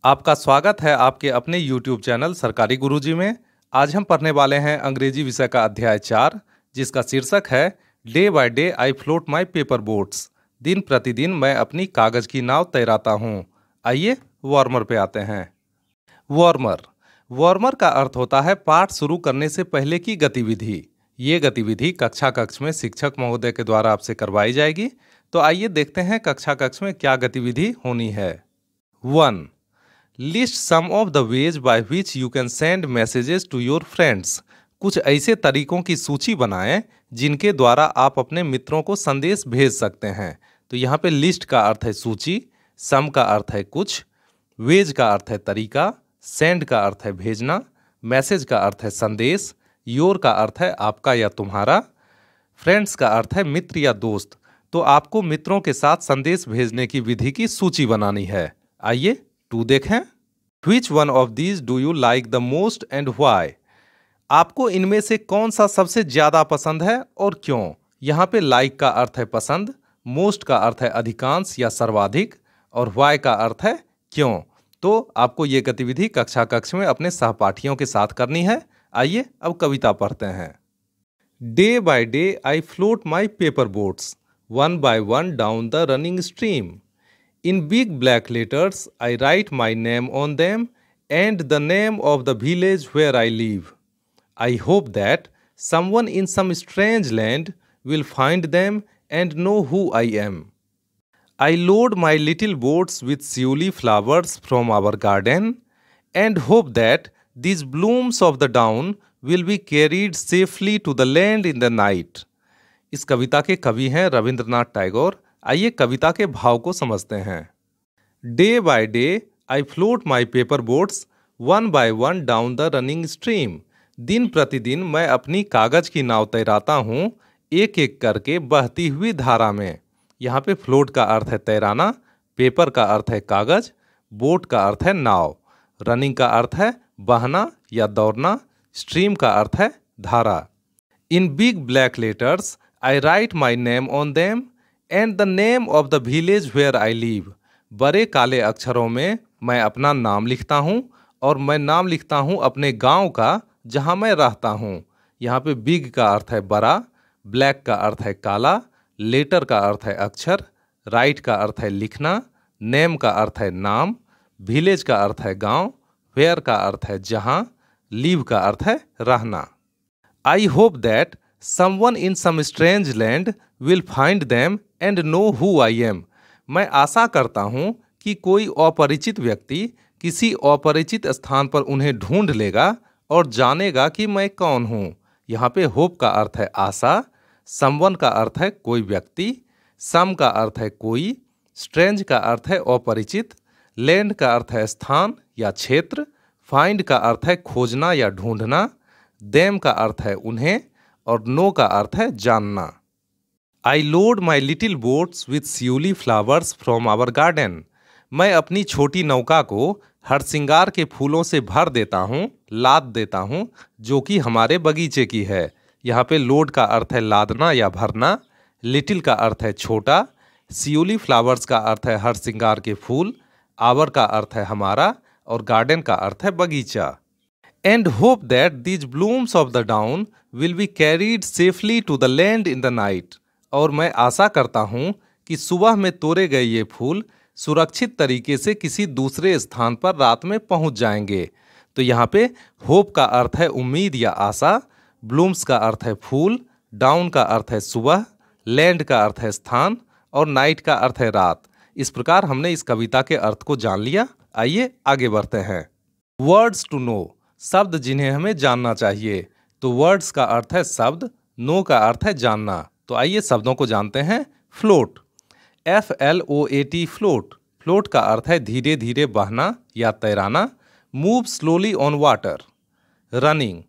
आपका स्वागत है आपके अपने YouTube चैनल सरकारी गुरुजी में। आज हम पढ़ने वाले हैं अंग्रेजी विषय का अध्याय 4, जिसका शीर्षक है day by day I float my paper boats. दिन प्रतिदिन मैं अपनी कागज की नाव तैराता हूँ। आइए वार्मर पे आते हैं। वार्मर का अर्थ होता है पाठ शुरू करने से पहले की गतिविधि। ये गतिविधि कक्षा कक्ष में शिक्षक महोदय के द्वारा आपसे करवाई जाएगी। तो आइए देखते हैं कक्षा कक्ष में क्या गतिविधि होनी है। 1. List some of the ways by which you can send messages to your friends. कुछ ऐसे तरीकों की सूची बनाएं जिनके द्वारा आप अपने मित्रों को संदेश भेज सकते हैं। तो यहाँ पे लिस्ट का अर्थ है सूची, सम का अर्थ है कुछ, वेज का अर्थ है तरीका, सेंड का अर्थ है भेजना, मैसेज का अर्थ है संदेश, योर का अर्थ है आपका या तुम्हारा, फ्रेंड्स का अर्थ है मित्र या दोस्त। तो आपको मित्रों के साथ संदेश भेजने की विधि की सूची बनानी है। आइए 2 देखें। Which one of these do you like the most and why? आपको इनमें से कौन सा सबसे ज्यादा पसंद है और क्यों? यहाँ पे like का अर्थ है पसंद, most का अर्थ है अधिकांश या सर्वाधिक, और why का अर्थ है क्यों। तो आपको ये गतिविधि कक्षा कक्ष में अपने सहपाठियों के साथ करनी है। आइए अब कविता पढ़ते हैं। Day by day I float my paper boats, one by one down the running stream. In big black letters, I write my name on them and the name of the village where I live. I hope that someone in some strange land will find them and know who I am. I load my little boats with siuli flowers from our garden and hope that these blooms of the dawn will be carried safely to the land in the night. इस कविता के कवि हैं रविंद्रनाथ टैगोर। आइए कविता के भाव को समझते हैं। Day by day I float my paper boats one by one down the running stream. दिन प्रतिदिन मैं अपनी कागज की नाव तैराता हूँ एक एक करके बहती हुई धारा में। यहाँ पे फ्लोट का अर्थ है तैराना, पेपर का अर्थ है कागज, बोट का अर्थ है नाव, रनिंग का अर्थ है बहना या दौड़ना, स्ट्रीम का अर्थ है धारा। In big black letters I write my name on them and the name of the village where I live. बड़े काले अक्षरों में मैं अपना नाम लिखता हूँ और मैं नाम लिखता हूँ अपने गांव का जहाँ मैं रहता हूँ। यहाँ पे बिग का अर्थ है बड़ा, ब्लैक का अर्थ है काला, लेटर का अर्थ है अक्षर, राइट का अर्थ है लिखना, नेम का अर्थ है नाम, विलेज का अर्थ है गांव, वेयर का अर्थ है जहाँ, लिव का अर्थ है रहना। I hope that someone in some strange land will find them and know who I am. मैं आशा करता हूँ कि कोई अपरिचित व्यक्ति किसी अपरिचित स्थान पर उन्हें ढूंढ लेगा और जानेगा कि मैं कौन हूँ। यहाँ पे होप का अर्थ है आशा, समवन का अर्थ है कोई व्यक्ति, सम का अर्थ है कोई, स्ट्रेंज का अर्थ है अपरिचित, लैंड का अर्थ है स्थान या क्षेत्र, फाइंड का अर्थ है खोजना या ढूंढना, देम का अर्थ है उन्हें, और नो का अर्थ है जानना। I load my little boats with shiuli flowers from our garden. मैं अपनी छोटी नौका को हरसिंगार के फूलों से भर देता हूँ, लाद देता हूँ, जो कि हमारे बगीचे की है। यहाँ पे लोड का अर्थ है लादना या भरना, लिटिल का अर्थ है छोटा, सियूली फ्लावर्स का अर्थ है हरसिंगार के फूल, आवर का अर्थ है हमारा, और गार्डन का अर्थ है बगीचा। And hope that these blooms of the dawn will be carried safely to the land in the night. और मैं आशा करता हूँ कि सुबह में तोड़े गए ये फूल सुरक्षित तरीके से किसी दूसरे स्थान पर रात में पहुँच जाएंगे। तो यहाँ पे होप का अर्थ है उम्मीद या आशा, ब्लूम्स का अर्थ है फूल, डाउन का अर्थ है सुबह, लैंड का अर्थ है स्थान, और नाइट का अर्थ है रात। इस प्रकार हमने इस कविता के अर्थ को जान लिया। आइए आगे बढ़ते हैं। वर्ड्स टू नो, शब्द जिन्हें हमें जानना चाहिए। तो वर्ड्स का अर्थ है शब्द, नो का अर्थ है जानना। तो आइए शब्दों को जानते हैं। Float, FLOAT float. फ्लोट का अर्थ है धीरे धीरे बहना या तैराना। Move slowly on water. Running,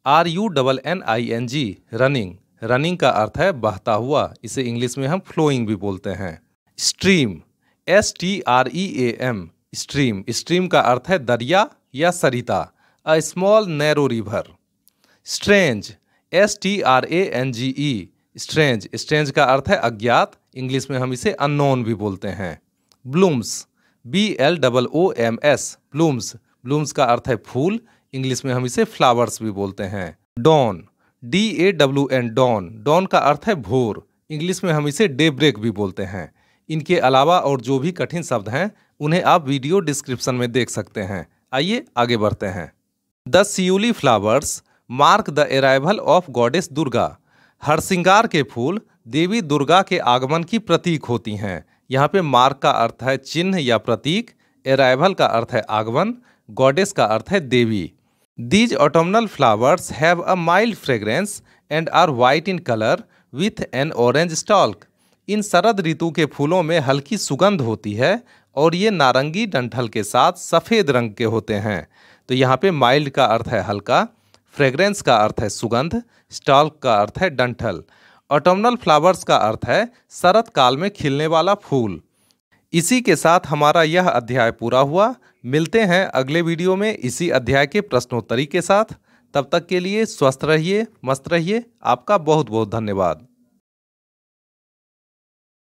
RUNNING running. Running का अर्थ है बहता हुआ, इसे इंग्लिश में हम फ्लोइंग भी बोलते हैं। Stream, STREAM stream. स्ट्रीम का अर्थ है दरिया या सरिता, a small narrow river. Strange, STRANGE strange. Strange का अर्थ है अज्ञात, इंग्लिश में हम इसे अननोन भी बोलते हैं। ब्लूम्स, BLOOMS ब्लूम्स, ब्लूम्स का अर्थ है फूल, इंग्लिश में हम इसे फ्लावर्स भी बोलते हैं। डॉन, DAWN डॉन, डॉन का अर्थ है भोर, इंग्लिश में हम इसे डे ब्रेक भी बोलते हैं। इनके अलावा और जो भी कठिन शब्द हैं उन्हें आप वीडियो डिस्क्रिप्शन में देख सकते हैं। आइए आगे बढ़ते हैं। The shiuli flowers mark the arrival of goddess Durga. हरसिंगार के फूल देवी दुर्गा के आगमन की प्रतीक होती हैं। यहाँ पे मार्क का अर्थ है चिन्ह या प्रतीक, अराइवल का अर्थ है आगमन, गॉडेस का अर्थ है देवी। These autumnal flowers have a mild fragrance and are white in colour with an orange stalk. इन शरद ऋतु के फूलों में हल्की सुगंध होती है और ये नारंगी डंठल के साथ सफ़ेद रंग के होते हैं। तो यहाँ पे माइल्ड का अर्थ है हल्का, फ्रेग्रेंस का अर्थ है सुगंध, स्टॉल्क का अर्थ है डंठल। ऑटोमनल फ्लावर्स का अर्थ है शरद काल में खिलने वाला फूल। इसी के साथ हमारा यह अध्याय पूरा हुआ। मिलते हैं अगले वीडियो में इसी अध्याय के प्रश्नोत्तरी के साथ। तब तक के लिए स्वस्थ रहिए, मस्त रहिए। आपका बहुत बहुत धन्यवाद।